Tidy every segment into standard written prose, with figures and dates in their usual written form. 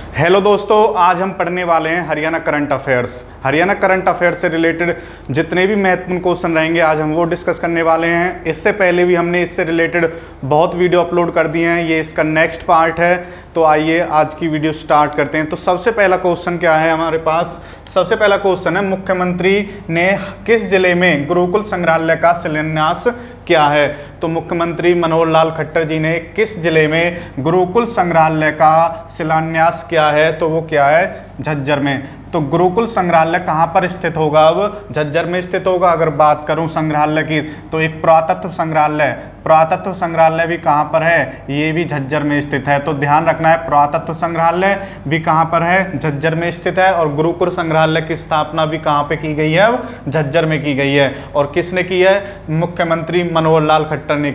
Hello दोस्तों, आज हम पढ़ने वाले हैं Haryana current affairs. Haryana current affairs से रिलेटेड जितने भी महत्वपूर्ण क्वेश्चन रहेंगे आज हम वो डिस्कस करने वाले हैं। इससे पहले भी हमने इससे रिलेटेड बहुत वीडियो अपलोड कर दिए हैं, ये इसका नेक्स्ट पार्ट है। तो आइए आज की वीडियो स्टार्ट करते हैं। तो सबसे पहला क्वेश्चन क्या है हमारे पास? सबसे पहला क्वेश्चन है, मुख्यमंत्री ने किस जिले में गुरुकुल संग्रहालय का शिलान्यास किया है? तो मुख्यमंत्री मनोहर लाल खट्टर जी ने किस जिले में गुरुकुल संग्रहालय का शिलान्यास किया है? तो वो क्या है? झज्जर में। तो गुरुकुल संग्रहालय कहाँ पर स्थित होगा? अब झज्जर में स्थित होगा। अगर बात करूं संग्रहालय की तो एक पुरातत्व संग्रहालय भी कहाँ पर है? ये भी झज्जर में स्थित है। तो ध्यान रखना है, पुरातत्व संग्रहालय भी कहाँ पर है? झज्जर में स्थित है। और गुरुकुल संग्रहालय की स्थापना भी कहाँ पे की गई है? अब झज्जर में की गई है। और किसने की है? मुख्यमंत्री मनोहर लाल खट्टर ने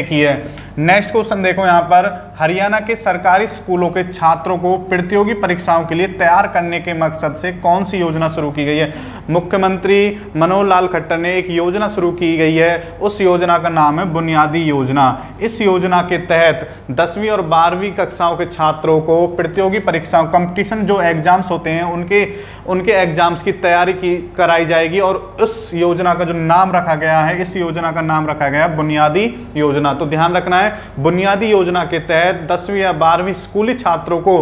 की है। नेक्स्ट क्वेश्चन देखो यहाँ पर, हरियाणा के सरकारी स्कूलों के छात्रों को प्रतियोगी परीक्षाओं के लिए तैयार करने के मकसद से कौन सी योजना शुरू की गई है? मुख्यमंत्री मनोहर लाल खट्टर ने एक योजना शुरू की गई है, उस योजना का नाम है बुनियादी योजना। इस योजना के तहत 10वीं और 12वीं कक्षाओं के छात्रों को प्रतियोगी परीक्षाओं, कंपटीशन जो एग्जाम्स होते हैं उनके एग्जाम्स की तैयारी कराई जाएगी। और उस योजना का जो नाम रखा गया है, इस योजना का नाम रखा गया है बुनियादी योजना। तो ध्यान रखना है, बुनियादी योजना के तहत 10वीं या 12वीं स्कूली छात्रों को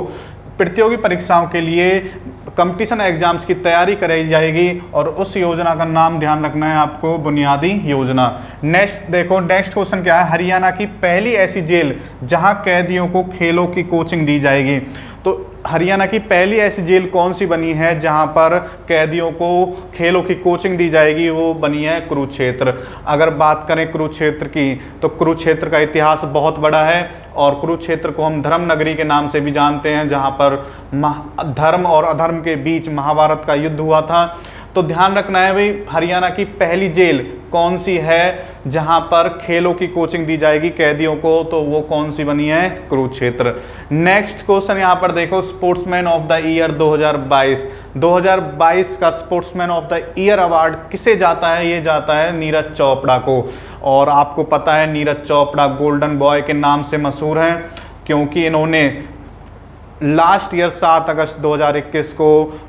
प्रतियोगी परीक्षाओं के लिए कंपटीशन एग्जाम्स की तैयारी कराई जाएगी। और उस योजना का नाम ध्यान रखना है आपको, बुनियादी योजना। नेक्स्ट देखो, नेक्स्ट क्वेश्चन क्या है, हरियाणा की पहली ऐसी जेल जहां कैदियों को खेलों की कोचिंग दी जाएगी। तो हरियाणा की पहली ऐसी जेल कौन सी बनी है जहां पर कैदियों को खेलों की कोचिंग दी जाएगी? वो बनी है कुरुक्षेत्र। अगर बात करें कुरुक्षेत्र की तो कुरुक्षेत्र का इतिहास बहुत बड़ा है और कुरुक्षेत्र को हम धर्म नगरी के नाम से भी जानते हैं, जहां पर धर्म और अधर्म के बीच महाभारत का युद्ध हुआ था। तो ध्यान रखना है भाई, हरियाणा की पहली जेल कौन सी है जहां पर खेलों की कोचिंग दी जाएगी कैदियों को? तो वो कौन सी बनी है? कुरुक्षेत्र। नेक्स्ट क्वेश्चन यहां पर देखो, स्पोर्ट्समैन ऑफ द ईयर 2022 का sportsman of the year award किसे जाता है? ये जाता है नीरज चोपड़ा को। और आपको पता है नीरज चोपड़ा गोल्डन बॉय के नाम से मशहूर हैं, क्योंकि इन्होंने लास्ट ईयर 7 अगस्त 2021 को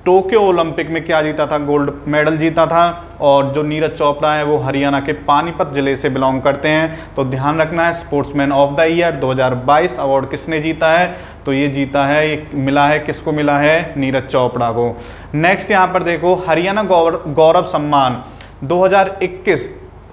टोक्यो ओलंपिक में क्या जीता था? गोल्ड मेडल जीता था। और जो नीरज चोपड़ा है वो हरियाणा के पानीपत जिले से बिलोंग करते हैं। तो ध्यान रखना है, sportsman of the year 2022 award किसने जीता है? तो ये जीता है, ये मिला है, किसको मिला है? नीरज चोपड़ा को। नेक्स्ट यहाँ पर देखो, हरियाणा गौरव सम्मान 2021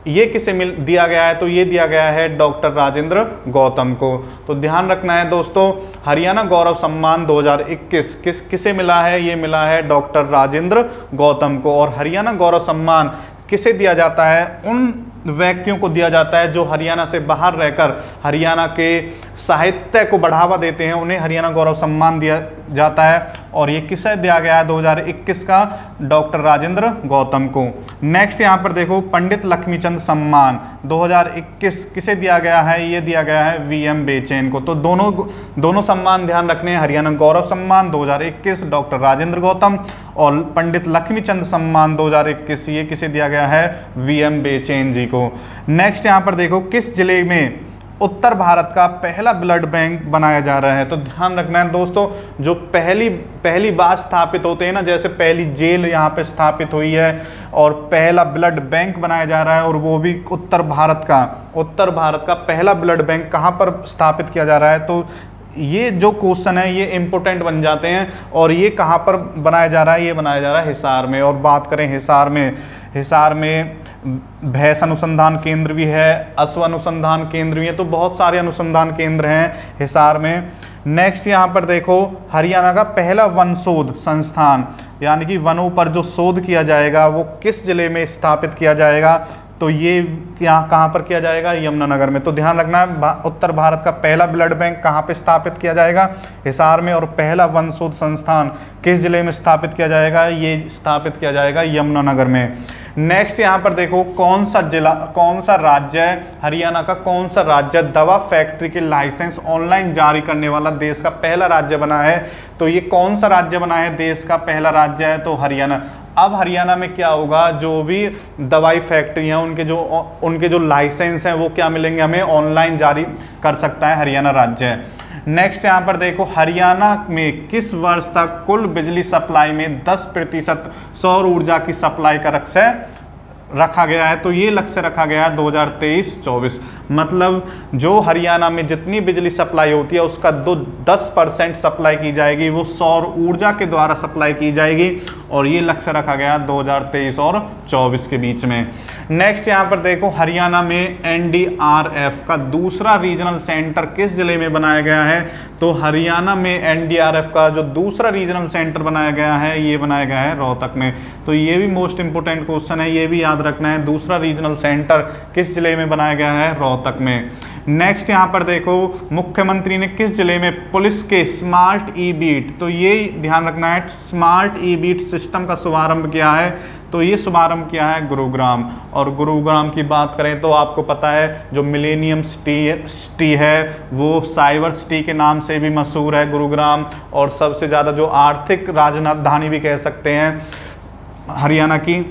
ये किसे दिया गया है? तो ये दिया गया है डॉक्टर राजेंद्र गौतम को। तो ध्यान रखना है दोस्तों, हरियाणा गौरव सम्मान 2021 किसे मिला है? ये मिला है डॉक्टर राजेंद्र गौतम को। और हरियाणा गौरव सम्मान किसे दिया जाता है? उन व्यक्तियों को दिया जाता है जो हरियाणा से बाहर रहकर हरियाणा के साहित्य को बढ़ावा देते हैं, उन्हें हरियाणा गौरव सम्मान दिया जाता है। और ये किसे दिया गया है 2021 का? डॉक्टर राजेंद्र गौतम को। नेक्स्ट यहाँ पर देखो, पंडित लक्ष्मीचंद सम्मान 2021 किसे दिया गया है? ये दिया गया है वीएम बेचैन को। तो दोनों सम्मान ध्यान रखने हैं, हरियाणा गौरव सम्मान 2021 डॉक्टर राजेंद्र गौतम और पंडित लक्ष्मीचंद सम्मान 2021 ये किसे दिया गया है? वीएम बेचैन जी को। नेक्स्ट यहाँ पर देखो, किस जिले में उत्तर भारत का पहला ब्लड बैंक बनाया जा रहा है? तो ध्यान रखना है दोस्तों, जो पहली बार स्थापित होते हैं ना, जैसे पहली जेल यहाँ पे स्थापित हुई है और पहला ब्लड बैंक बनाया जा रहा है, और वो भी उत्तर भारत का पहला ब्लड बैंक कहाँ पर स्थापित किया जा रहा है? तो ये जो क्वेश्चन है ये इंपॉर्टेंट बन जाते हैं। और ये कहाँ पर बनाया जा रहा है? ये बनाया जा रहा है हिसार में। और बात करें हिसार में भैंस अनुसंधान केंद्र भी है, अश्व अनुसंधान केंद्र भी है। तो बहुत सारे अनुसंधान केंद्र हैं हिसार में। नेक्स्ट यहाँ पर देखो, हरियाणा का पहला वन शोध संस्थान, यानी कि वनों पर जो शोध किया जाएगा वो किस जिले में स्थापित किया जाएगा? तो ये यहाँ कहाँ पर किया जाएगा? यमुनानगर में। तो ध्यान रखना है, उत्तर भारत का पहला ब्लड बैंक कहाँ पे स्थापित किया जाएगा? हिसार में। और पहला वन शोध संस्थान किस जिले में स्थापित किया जाएगा? ये स्थापित किया जाएगा यमुनानगर में। नेक्स्ट यहाँ पर देखो कौन सा जिला, कौन सा राज्य है, हरियाणा का कौन सा राज्य दवा फैक्ट्री के लाइसेंस ऑनलाइन जारी करने वाला देश का पहला राज्य बना है। तो ये कौन सा राज्य बना है, देश का पहला राज्य है तो हरियाणा। अब हरियाणा में क्या होगा, जो भी दवाई फैक्ट्री हैं उनके जो लाइसेंस हैं वो क्या मिलेंगे, हमें ऑनलाइन जारी कर सकता है हरियाणा राज्य। नेक्स्ट यहाँ पर देखो हरियाणा में किस वर्ष तक कुल बिजली सप्लाई में 10% सौर ऊर्जा की सप्लाई का लक्ष्य रखा गया है। तो ये लक्ष्य रखा गया है 2023-24, मतलब जो हरियाणा में जितनी बिजली सप्लाई होती है उसका 10% सप्लाई की जाएगी, वो सौर ऊर्जा के द्वारा सप्लाई की जाएगी, और ये लक्ष्य रखा गया 2023 और 24 के बीच में। नेक्स्ट यहाँ पर देखो हरियाणा में एनडीआरएफ का दूसरा रीजनल सेंटर किस जिले में बनाया गया है। तो हरियाणा में एनडीआरएफ का जो दूसरा रीजनल सेंटर बनाया गया है ये बनाया गया है रोहतक में। तो ये भी मोस्ट इंपोर्टेंट क्वेश्चन है, ये भी याद रखना है, दूसरा रीजनल सेंटर किस जिले में बनाया गया है, रोहतक में। नेक्स्ट यहाँ पर देखो मुख्यमंत्री ने किस जिले में पुलिस के स्मार्ट ई बीट, तो ये ध्यान रखना है, स्मार्ट ई बीट सिस्टम का शुभारंभ किया है। तो ये शुभारंभ किया है गुरुग्राम। और गुरुग्राम की बात करें तो आपको पता है जो मिलेनियम सिटी है वो साइबर सिटी के नाम से भी मशहूर है गुरुग्राम, और सबसे ज़्यादा जो आर्थिक राजधानी भी कह सकते हैं हरियाणा की।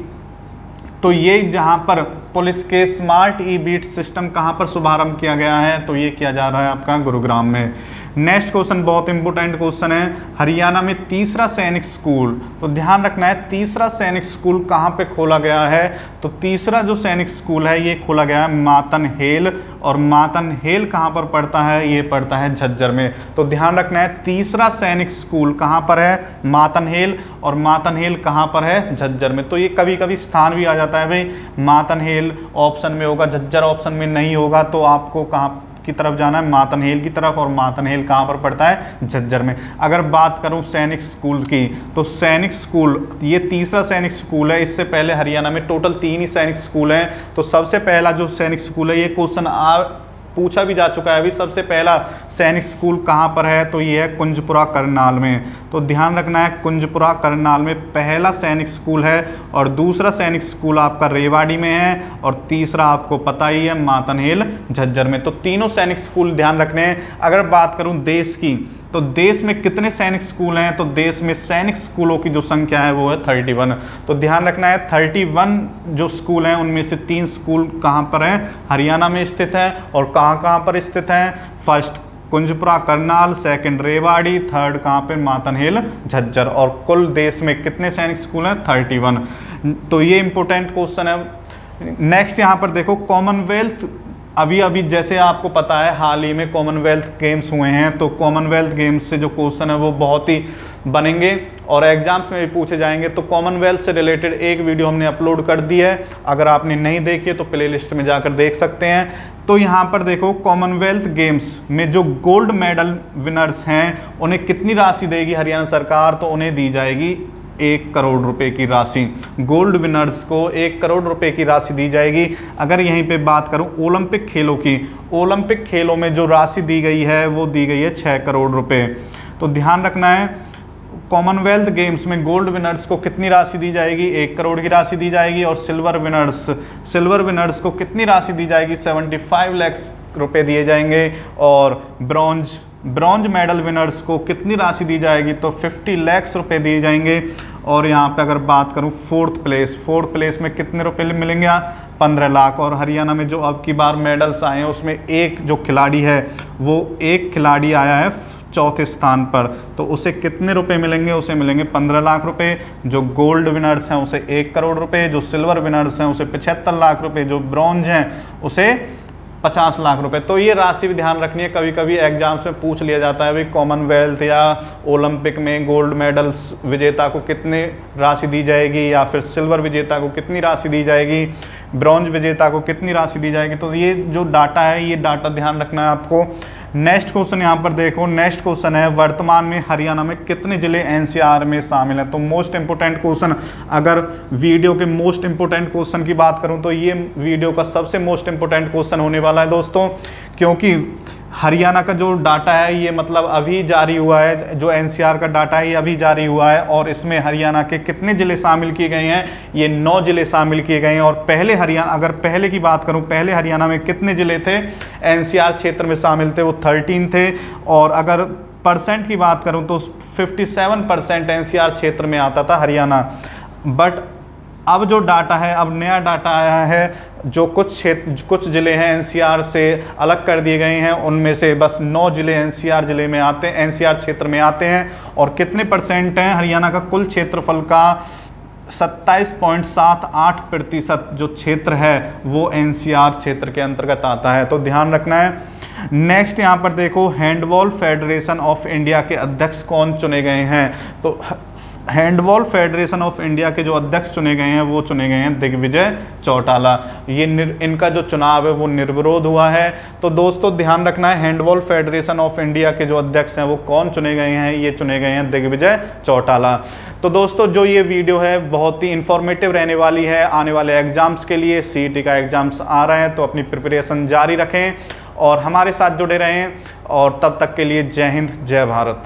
तो ये जहाँ पर पुलिस के स्मार्ट ई बीट सिस्टम कहाँ पर शुभारंभ किया गया है, तो ये किया जा रहा है आपका गुरुग्राम में। नेक्स्ट क्वेश्चन बहुत इंपॉर्टेंट क्वेश्चन है, हरियाणा में तीसरा सैनिक स्कूल, तो ध्यान रखना है तीसरा सैनिक स्कूल कहाँ पे खोला गया है। तो तीसरा जो सैनिक स्कूल है ये खोला गया है मातनहेल, और मातनहेल कहाँ पर पड़ता है, ये पड़ता है झज्जर में। तो ध्यान रखना है तीसरा सैनिक स्कूल कहाँ पर है, मातनहेल, और मातनहेल कहाँ पर है, झज्जर में। तो ये कभी कभी स्थान भी आ जाता है भाई, मातनहेल ऑप्शन में होगा, झज्जर ऑप्शन में नहीं होगा, तो आपको कहाँ की तरफ जाना है, मातनहेल की तरफ, और मातनहेल कहाँ पर पड़ता है, झज्जर में। अगर बात करूं सैनिक स्कूल की, तो सैनिक स्कूल ये तीसरा सैनिक स्कूल है, इससे पहले हरियाणा में टोटल 3 ही सैनिक स्कूल हैं। तो सबसे पहला जो सैनिक स्कूल है, ये क्वेश्चन पूछा भी जा चुका है अभी, सबसे पहला सैनिक स्कूल कहाँ पर है, तो ये है कुंजपुरा करनाल में। तो ध्यान रखना है कुंजपुरा करनाल में पहला सैनिक स्कूल है, और दूसरा सैनिक स्कूल आपका रेवाड़ी में है, और तीसरा आपको पता ही है मातनहेल झज्जर में। तो तीनों सैनिक स्कूल ध्यान रखने हैं। अगर बात करूं देश की, तो देश में कितने सैनिक स्कूल हैं, तो देश में सैनिक स्कूलों की जो संख्या है वो है 31। तो ध्यान रखना है 31 जो स्कूल हैं उनमें से 3 स्कूल कहाँ पर हैं, हरियाणा में स्थित है, और कहाँ पर स्थित हैं, first Kunjpura Karnal, second Rewari, third कहाँ पे, मातनहेल झज्जर। और कुल देश में कितने सैनिक स्कूल हैं, 31। तो ये इंपॉर्टेंट क्वेश्चन है। नेक्स्ट यहाँ पर देखो कॉमनवेल्थ, अभी जैसे आपको पता है हाल ही में कॉमनवेल्थ गेम्स हुए हैं, तो कॉमनवेल्थ गेम्स से जो क्वेश्चन है वो बहुत ही बनेंगे और एग्जाम्स में भी पूछे जाएंगे। तो कॉमनवेल्थ से रिलेटेड एक वीडियो हमने अपलोड कर दी है, अगर आपने नहीं देखी है तो प्लेलिस्ट में जाकर देख सकते हैं। तो यहाँ पर देखो कॉमनवेल्थ गेम्स में जो गोल्ड मेडल विनर्स हैं उन्हें कितनी राशि देगी हरियाणा सरकार, तो उन्हें दी जाएगी 1 करोड़ रुपए की राशि। गोल्ड विनर्स को 1 करोड़ रुपए की राशि दी जाएगी। अगर यहीं पे बात करूं ओलंपिक खेलों की, ओलंपिक खेलों में जो राशि दी गई है वो दी गई है 6 करोड़ रुपए। तो ध्यान रखना है कॉमनवेल्थ गेम्स में गोल्ड विनर्स को कितनी राशि दी जाएगी, 1 करोड़ की राशि दी जाएगी। और सिल्वर विनर्स को कितनी राशि दी जाएगी, 75 लाख रुपए दिए जाएंगे। और ब्रॉन्ज मेडल विनर्स को कितनी राशि दी जाएगी, तो 50 लाख रुपए दिए जाएंगे। और यहाँ पे अगर बात करूँ फोर्थ प्लेस में कितने रुपए मिलेंगे, 15 लाख। और हरियाणा में जो अब की बार मेडल्स आए हैं उसमें एक जो खिलाड़ी है वो एक खिलाड़ी आया है 4थे स्थान पर, तो उसे कितने रुपए मिलेंगे, उसे मिलेंगे 15 लाख रुपए। जो गोल्ड विनर्स हैं उसे 1 करोड़ रुपए, जो सिल्वर विनर्स हैं उसे 75 लाख रुपए, जो ब्रॉन्ज हैं उसे 50 लाख रुपए। तो ये राशि भी ध्यान रखनी है, कभी कभी एग्जाम्स में पूछ लिया जाता है भाई कॉमनवेल्थ या ओलंपिक में गोल्ड मेडल्स विजेता को कितनी राशि दी जाएगी, या फिर सिल्वर विजेता को कितनी राशि दी जाएगी, ब्रॉन्ज विजेता को कितनी राशि दी जाएगी। तो ये जो डाटा है ये डाटा ध्यान रखना है आपको। नेक्स्ट क्वेश्चन यहाँ पर देखो, नेक्स्ट क्वेश्चन है वर्तमान में हरियाणा में कितने जिले एनसीआर में शामिल हैं। तो मोस्ट इंपोर्टेंट क्वेश्चन, अगर वीडियो के मोस्ट इंपोर्टेंट क्वेश्चन की बात करूं तो ये वीडियो का सबसे मोस्ट इंपोर्टेंट क्वेश्चन होने वाला है दोस्तों, क्योंकि हरियाणा का जो डाटा है ये मतलब अभी जारी हुआ है, जो एनसीआर का डाटा है ये अभी जारी हुआ है, और इसमें हरियाणा के कितने ज़िले शामिल किए गए हैं, ये 9 ज़िले शामिल किए गए हैं। और पहले हरियाणा, अगर पहले की बात करूं, पहले हरियाणा में कितने ज़िले थे एनसीआर क्षेत्र में शामिल थे, वो 13 थे। और अगर परसेंट की बात करूं तो 57% एनसीआर क्षेत्र में आता था हरियाणा। बट अब जो डाटा है, अब नया डाटा आया है, जो कुछ ज़िले हैं एनसीआर से अलग कर दिए गए हैं, उनमें से बस 9 ज़िले एनसीआर ज़िले में आते हैं, एनसीआर क्षेत्र में आते हैं। और कितने परसेंट हैं, हरियाणा का कुल क्षेत्रफल का 27.78% जो क्षेत्र है वो एनसीआर क्षेत्र के अंतर्गत आता है, तो ध्यान रखना है। नेक्स्ट यहाँ पर देखो, हैंडबॉल फेडरेशन ऑफ इंडिया के अध्यक्ष कौन चुने गए हैं, तो हैंडबॉल फेडरेशन ऑफ इंडिया के जो अध्यक्ष चुने गए हैं वो चुने गए हैं दिग्विजय चौटाला। ये इनका जो चुनाव है वो निर्विरोध हुआ है। तो दोस्तों ध्यान रखना है, हैंडबॉल फेडरेशन ऑफ इंडिया के जो अध्यक्ष हैं वो कौन चुने गए हैं, ये चुने गए हैं दिग्विजय चौटाला। तो दोस्तों जो ये वीडियो है बहुत ही इंफॉर्मेटिव रहने वाली है आने वाले एग्जाम्स के लिए। सीईटी का एग्जाम्स आ रहे हैं तो अपनी प्रिपरेशन जारी रखें और हमारे साथ जुड़े रहें। और तब तक के लिए जय हिंद, जय भारत।